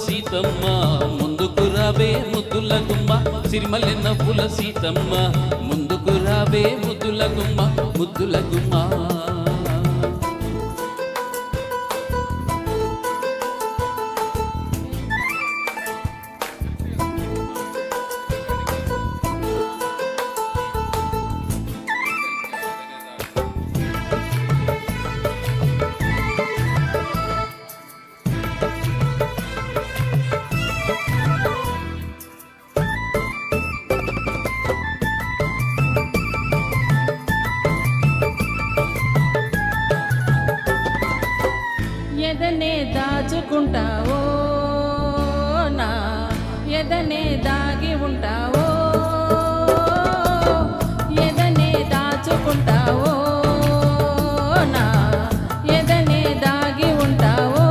సీతమ్మ ముందుకు రావే ముద్దుల గుమ్మ సిరిమల్లె నవ్వుల సీతమ్మ ముందుకు రావే ముద్దుల గుమ్మ ముద్దుల గుమ్మ ఎదనే దాచుకుంటావో నా ఎదనే దాగి ఉంటావో ఎదనే దాచుకుంటావో నా ఎదనే దాగి ఉంటావో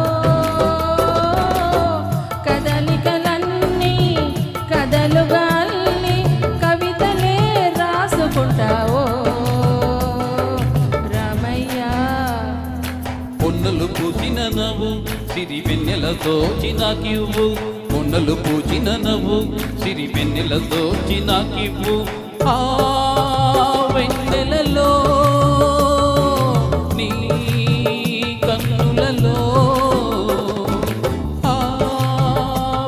కదలికలన్నీ కదలుగా అల్లి కవితలే రాసుకుంటావో పొన్నలు పూసిన నవ్వు సిరి వెన్నెలతో చినాకివ్వు పొన్నలు పూచిన నవ్వు సిరి వెన్నెలతో చినాకివ్వు ఆ వెన్నెలలో నీ కన్నులలో ఆ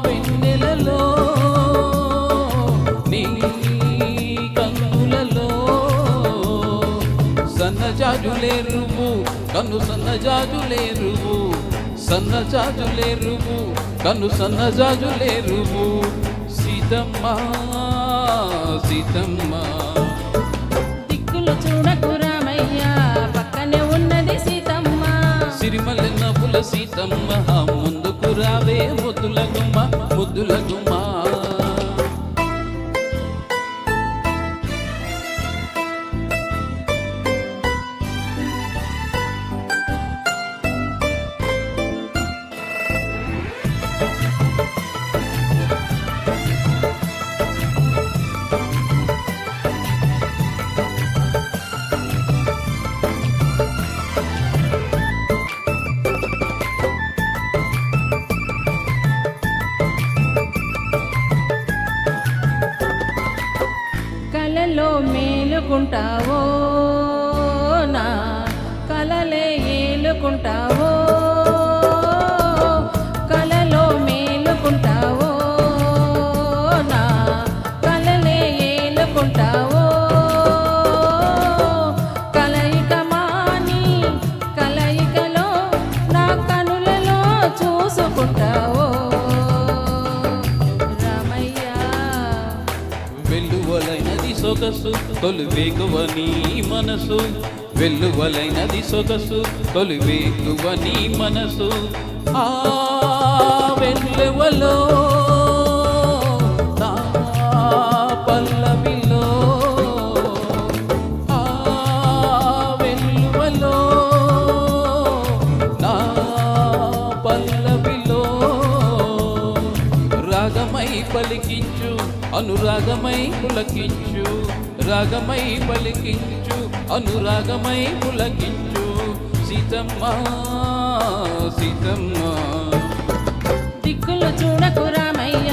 వెన్నెలలో నీ కన్నులలో సన్నజాజులేరువు కన్ను సన్నజాజులేరువు సన్నజాజులేరువు కన్ను సన్నజాజులేరువు సీతమ్మ సీతమ్మ దిక్కులు చూడకు రామయ్య పక్కనే ఉన్నది సీతమ్మ సిరిమల్లె నవ్వుల సీతమ్మ ముందుకు రావే ముద్దుల గుమ్మ ముద్దుల గుమ్మ కలలో మేలుకుంటావో నా కలలే ఏలుకుంటావో కలలో మేలుకుంటావో నా కలలే ఏలుకుంటావో కలయిక మాని కలయికలో నా కనులలో చూసుకుంటావో వెల్లువలైనది సొగసు తొలి వేగువ నీ మనసు వెల్లువలైనది సొగసు తొలి వేగువ నీ మనసు ఆ వెల్లువలో నా పల్లవిలో ఆ వెల్లువలో నా పల్లవిలో రాగమై పలికించు అనురాగమై పులకించు రాగమై పలికించు అనురాగమై పులకించు సీతమ్మ సీతమ్మ దిక్కులు చూడకు రామయ్య